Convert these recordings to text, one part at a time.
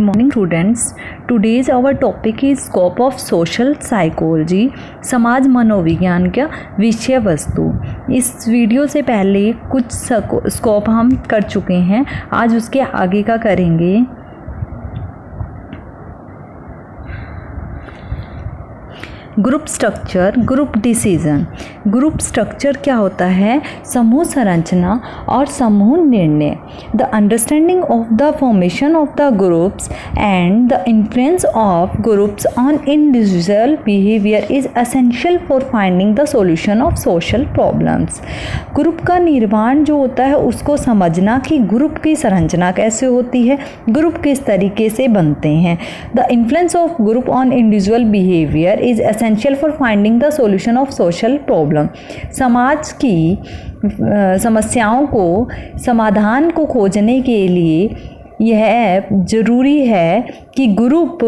Morning students. Today's our topic is scope of social psychology. समाज मनोविज्ञान का विषय वस्तु। इस वीडियो से पहले कुछ स्कोप हम कर चुके हैं, आज उसके आगे का करेंगे। Group structure, group decision. Group structure क्या होता है? समूह संरचना और समूह निर्णय। The understanding of the formation of the groups and the influence of groups on individual behaviour is essential for finding the solution of social problems. Group का निर्माण जो होता है उसको समझना कि ग्रुप की संरचना कैसे होती है, ग्रुप किस तरीके से बनते हैं। The influence of group on individual behaviour is essential for finding the solution of social problem. समाज की समस्याओं को समाधान को खोजने के लिए यह ज़रूरी है कि ग्रुप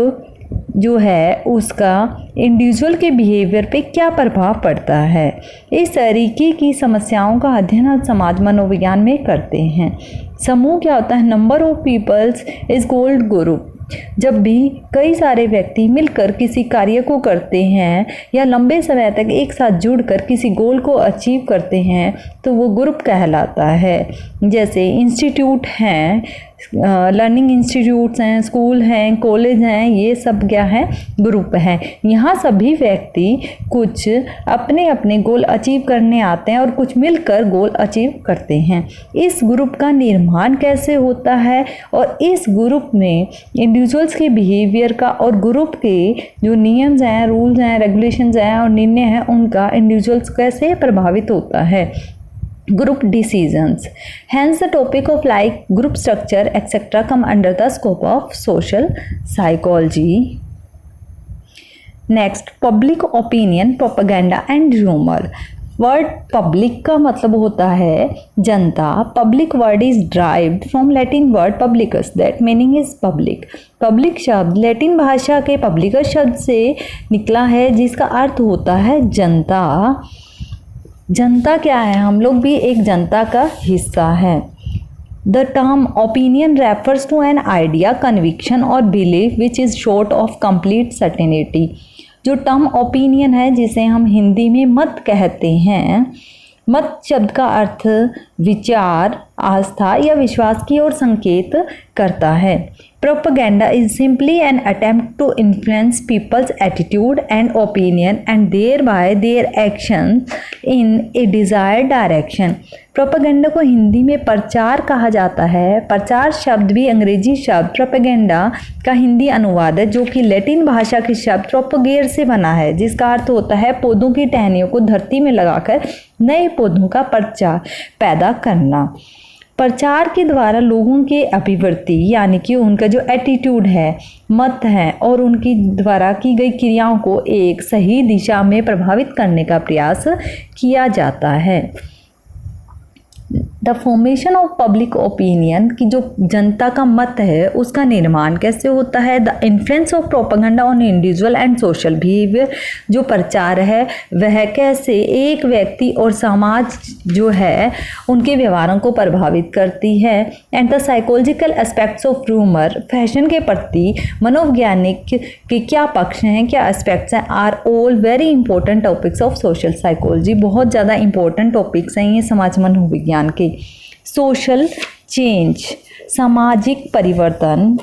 जो है उसका इंडिविजुअल के बिहेवियर पे क्या प्रभाव पड़ता है। इस तरीके की समस्याओं का अध्ययन हम समाज मनोविज्ञान में करते हैं। समूह क्या होता है? Number of peoples is called group. जब भी कई सारे व्यक्ति मिलकर किसी कार्य को करते हैं या लंबे समय तक एक साथ जुड़कर किसी गोल को अचीव करते हैं तो वो ग्रुप कहलाता है। जैसे इंस्टीट्यूट हैं, लर्निंग इंस्टीट्यूट्स हैं, स्कूल हैं, कॉलेज हैं, ये सब क्या है? ग्रुप हैं। यहाँ सभी व्यक्ति कुछ अपने अपने गोल अचीव करने आते हैं और कुछ मिलकर गोल अचीव करते हैं। इस ग्रुप का निर्माण कैसे होता है और इस ग्रुप में इंडिविजुअल्स के बिहेवियर का और ग्रुप के जो नियम्स हैं, रूल्स हैं, रेगुलेशंस हैं और निर्णय हैं उनका इंडिविजुअल्स कैसे प्रभावित होता है। Group decisions. Hence the topic of like group structure etc. come under the scope of social psychology. Next, public opinion, propaganda and rumor. Word public का मतलब होता है जनता। Public word is derived from Latin word publicus, that meaning is public. Public शब्द Latin भाषा के पब्लिकस शब्द से निकला है जिसका अर्थ होता है जनता। जनता क्या है? हम लोग भी एक जनता का हिस्सा है। The term opinion refers to an idea, conviction और belief which is short of complete certainty. जो टर्म ओपिनियन है जिसे हम हिंदी में मत कहते हैं, मत शब्द का अर्थ विचार, आस्था या विश्वास की ओर संकेत करता है। Propaganda is simply an attempt to influence peoples attitude and opinion and thereby their action in a desired direction. Propaganda को हिंदी में प्रचार कहा जाता है। प्रचार शब्द भी अंग्रेजी शब्द प्रोपेगेंडा का हिंदी अनुवाद है जो कि लैटिन भाषा के शब्द प्रोपोगेर से बना है, जिसका अर्थ होता है पौधों की टहनियों को धरती में लगाकर नए पौधों का प्रचार पैदा करना। प्रचार के द्वारा लोगों के अभिवृत्ति यानी कि उनका जो एटीट्यूड है, मत है और उनकी द्वारा की गई क्रियाओं को एक सही दिशा में प्रभावित करने का प्रयास किया जाता है। The formation of public opinion की जो जनता का मत है उसका निर्माण कैसे होता है। The influence of propaganda on individual and social behaviour, जो प्रचार है वह कैसे एक व्यक्ति और समाज जो है उनके व्यवहारों को प्रभावित करती है। And the psychological aspects of rumour, fashion के प्रति मनोवैज्ञानिक के क्या पक्ष हैं, क्या एस्पेक्ट्स हैं, are all very important topics of social psychology. बहुत ज़्यादा इंपॉर्टेंट टॉपिक्स हैं ये समाज मनोविज्ञान के। सोशल चेंज, सामाजिक परिवर्तन।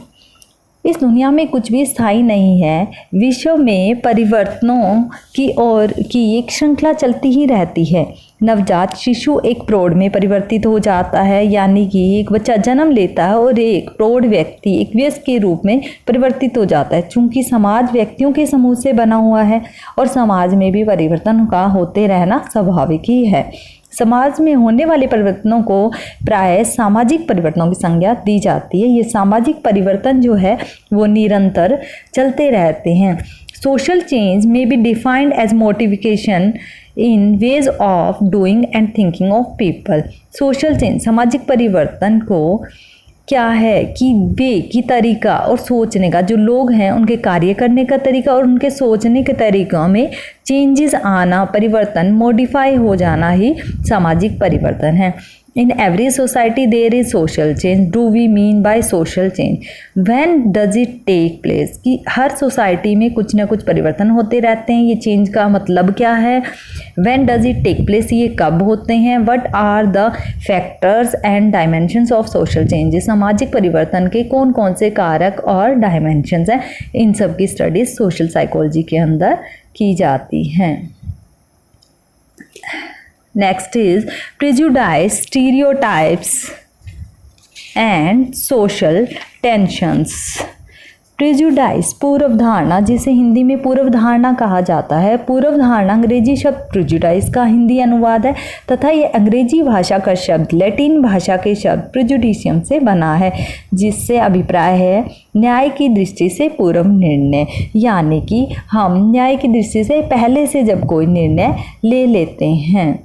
इस दुनिया में कुछ भी स्थायी नहीं है। विश्व में परिवर्तनों की ओर की एक श्रृंखला चलती ही रहती है। नवजात शिशु एक प्रौढ़ में परिवर्तित हो जाता है, यानी कि एक बच्चा जन्म लेता है और एक प्रौढ़ व्यक्ति एक वयस्क के रूप में परिवर्तित हो जाता है। चूँकि समाज व्यक्तियों के समूह से बना हुआ है और समाज में भी परिवर्तन का होते रहना स्वाभाविक ही है। समाज में होने वाले परिवर्तनों को प्राय सामाजिक परिवर्तनों की संज्ञा दी जाती है। ये सामाजिक परिवर्तन जो है वो निरंतर चलते रहते हैं। Social change may be defined as motivation in ways of doing and thinking of people. Social change, सामाजिक परिवर्तन को क्या है कि वे की तरीका और सोचने का, जो लोग हैं उनके कार्य करने का तरीका और उनके सोचने के तरीक़ों में चेंजेस आना, परिवर्तन, मॉडिफाई हो जाना ही सामाजिक परिवर्तन है। In every society there is social change. Do we mean by social change? When does it take place? कि हर सोसाइटी में कुछ ना कुछ परिवर्तन होते रहते हैं, ये चेंज का मतलब क्या है? When does it take place? ये कब होते हैं? What are the factors and dimensions of social change? सामाजिक परिवर्तन के कौन कौन से कारक और डायमेंशंस हैं, इन सब की स्टडीज सोशल साइकोलॉजी के अंदर की जाती हैं। Next is prejudice, stereotypes and social tensions. Prejudice पूर्व धारणा, जिसे हिंदी में पूर्व धारणा कहा जाता है। पूर्व धारणा अंग्रेजी शब्द प्रेजुडाइस का हिंदी अनुवाद है तथा ये अंग्रेजी भाषा का शब्द लैटिन भाषा के शब्द प्रेजुडिशियम से बना है, जिससे अभिप्राय है न्याय की दृष्टि से पूर्व निर्णय, यानी कि हम न्याय की दृष्टि से पहले से जब कोई निर्णय ले लेते हैं।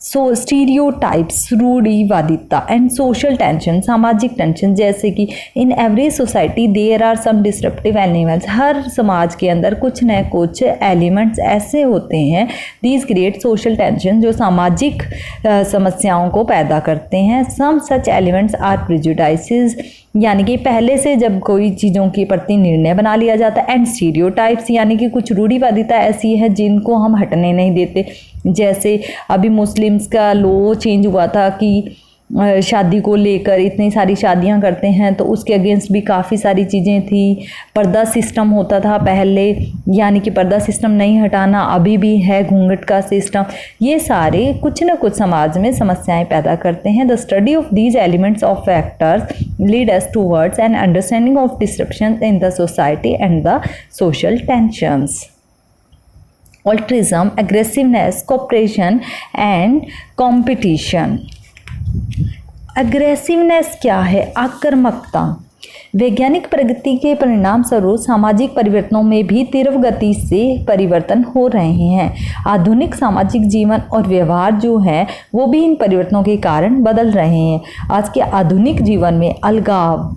सो स्टीरियोटाइप्स, रूढ़िवादिता एंड सोशल टेंशन, सामाजिक टेंशन, जैसे कि in every society there are some disruptive elements, हर समाज के अंदर कुछ न कुछ एलिमेंट्स ऐसे होते हैं, दीज क्रिएट सोशल टेंशन, जो सामाजिक समस्याओं को पैदा करते हैं। सम सच एलिमेंट्स आर प्रेजुडाइसेस, यानी कि पहले से जब कोई चीज़ों के प्रति निर्णय बना लिया जाता है। एंड स्टीरियोटाइप्स, यानी कि कुछ रूढ़िवादिता ऐसी है जिनको हम हटने नहीं देते। जैसे अभी मुस्लिम्स का लॉ चेंज हुआ था कि शादी को लेकर इतनी सारी शादियां करते हैं, तो उसके अगेंस्ट भी काफ़ी सारी चीज़ें थी। पर्दा सिस्टम होता था पहले, यानी कि पर्दा सिस्टम नहीं हटाना, अभी भी है घूंघट का सिस्टम। ये सारे कुछ न कुछ समाज में समस्याएं पैदा करते हैं। The study of these elements of factors lead us towards an understanding of disruption in the society and the social tensions. Altruism, aggressiveness, cooperation and competition. Aggressiveness क्या है? आक्रामकता। वैज्ञानिक प्रगति के परिणाम स्वरूप सामाजिक परिवर्तनों में भी तीव्र गति से परिवर्तन हो रहे हैं। आधुनिक सामाजिक जीवन और व्यवहार जो है वो भी इन परिवर्तनों के कारण बदल रहे हैं। आज के आधुनिक जीवन में अलगाव,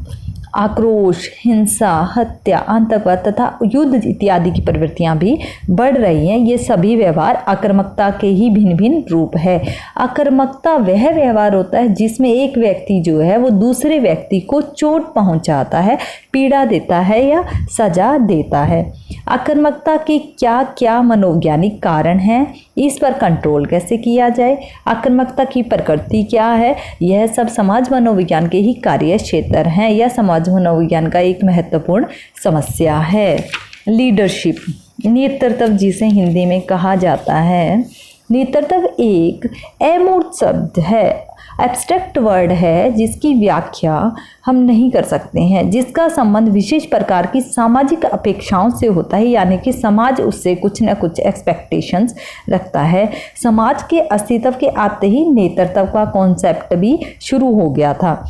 आक्रोश, हिंसा, हत्या, आतंकवाद तथा युद्ध इत्यादि की प्रवृत्तियां भी बढ़ रही हैं। ये सभी व्यवहार आक्रामकता के ही भिन्न भिन्न रूप है। आक्रामकता वह व्यवहार होता है जिसमें एक व्यक्ति जो है वो दूसरे व्यक्ति को चोट पहुंचाता है, पीड़ा देता है या सजा देता है। आक्रामकता के क्या क्या मनोवैज्ञानिक कारण हैं, इस पर कंट्रोल कैसे किया जाए, आक्रामकता की प्रकृति क्या है, यह सब समाज मनोविज्ञान के ही कार्य क्षेत्र हैं या समाज मनोविज्ञान का एक महत्वपूर्ण समस्या है। लीडरशिप, नेतृत्व जिसे हिंदी में कहा जाता है। नेतृत्व एक अमूर्त शब्द है, एब्स्ट्रैक्ट वर्ड है जिसकी व्याख्या हम नहीं कर सकते हैं, जिसका संबंध विशेष प्रकार की सामाजिक अपेक्षाओं से होता है, यानी कि समाज उससे कुछ न कुछ एक्सपेक्टेशंस रखता है। समाज के अस्तित्व के आते ही नेतृत्व का कॉन्सेप्ट भी शुरू हो गया था।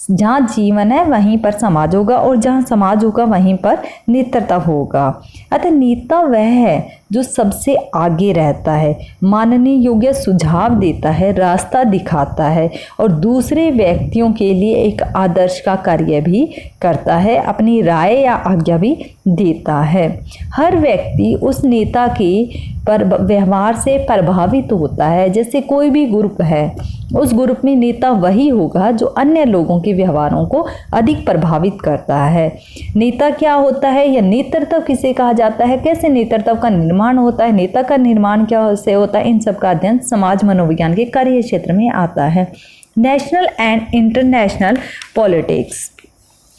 जहाँ जीवन है वहीं पर समाज होगा और जहाँ समाज होगा वहीं पर नेतृत्व होगा। अतः नेता वह है जो सबसे आगे रहता है, मानने योग्य सुझाव देता है, रास्ता दिखाता है और दूसरे व्यक्तियों के लिए एक आदर्श का कार्य भी करता है, अपनी राय या आज्ञा भी देता है। हर व्यक्ति उस नेता के व्यवहार से प्रभावित होता है। जैसे कोई भी ग्रुप है, उस ग्रुप में नेता वही होगा जो अन्य लोगों के व्यवहारों को अधिक प्रभावित करता है। नेता क्या होता है या नेतृत्व किसे कहा जाता है, कैसे नेतृत्व का निर्माण होता है, नेता का निर्माण क्या से होता है, इन सब का अध्ययन समाज मनोविज्ञान के कार्य क्षेत्र में आता है। नेशनल एंड इंटरनेशनल पॉलिटिक्स,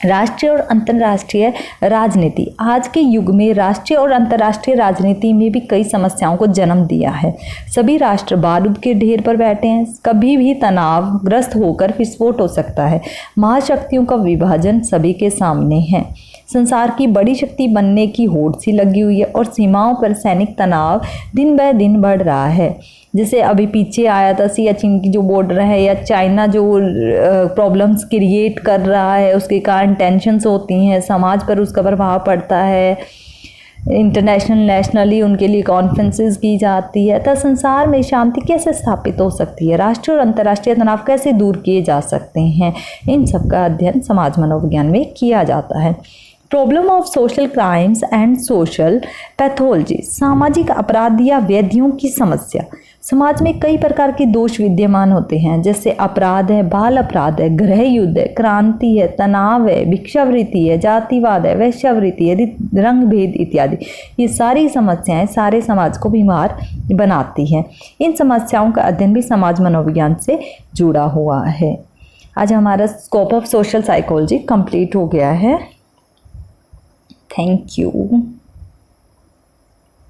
राष्ट्रीय और अंतर्राष्ट्रीय राजनीति। आज के युग में राष्ट्रीय और अंतर्राष्ट्रीय राजनीति में भी कई समस्याओं को जन्म दिया है। सभी राष्ट्र बारूद के ढेर पर बैठे हैं, कभी भी तनावग्रस्त होकर विस्फोट हो सकता है। महाशक्तियों का विभाजन सभी के सामने है। संसार की बड़ी शक्ति बनने की होड़ सी लगी हुई है और सीमाओं पर सैनिक तनाव दिन ब दिन बढ़ रहा है। जैसे अभी पीछे आया था सियाचिन की जो बॉर्डर है, या चाइना जो प्रॉब्लम्स क्रिएट कर रहा है, उसके कारण टेंशन्स होती हैं, समाज पर उसका प्रभाव पड़ता है। इंटरनेशनल नेशनली उनके लिए कॉन्फ्रेंसेस की जाती है। तो संसार में शांति कैसे स्थापित हो सकती है, राष्ट्रीय और अंतर्राष्ट्रीय तनाव कैसे दूर किए जा सकते हैं, इन सब का अध्ययन समाज मनोविज्ञान में किया जाता है। Problem of social crimes and social pathology, सामाजिक अपराध या व्याधियों की समस्या। समाज में कई प्रकार के दोष विद्यमान होते हैं, जैसे अपराध है, बाल अपराध है, गृह युद्ध है, क्रांति है, तनाव है, भिक्षावृत्ति है, जातिवाद है, वैश्यावृत्ति है, रंग भेद इत्यादि। ये सारी समस्याएं सारे समाज को बीमार बनाती हैं। इन समस्याओं का अध्ययन भी समाज मनोविज्ञान से जुड़ा हुआ है। आज हमारा scope of social psychology complete हो गया है। Thank you.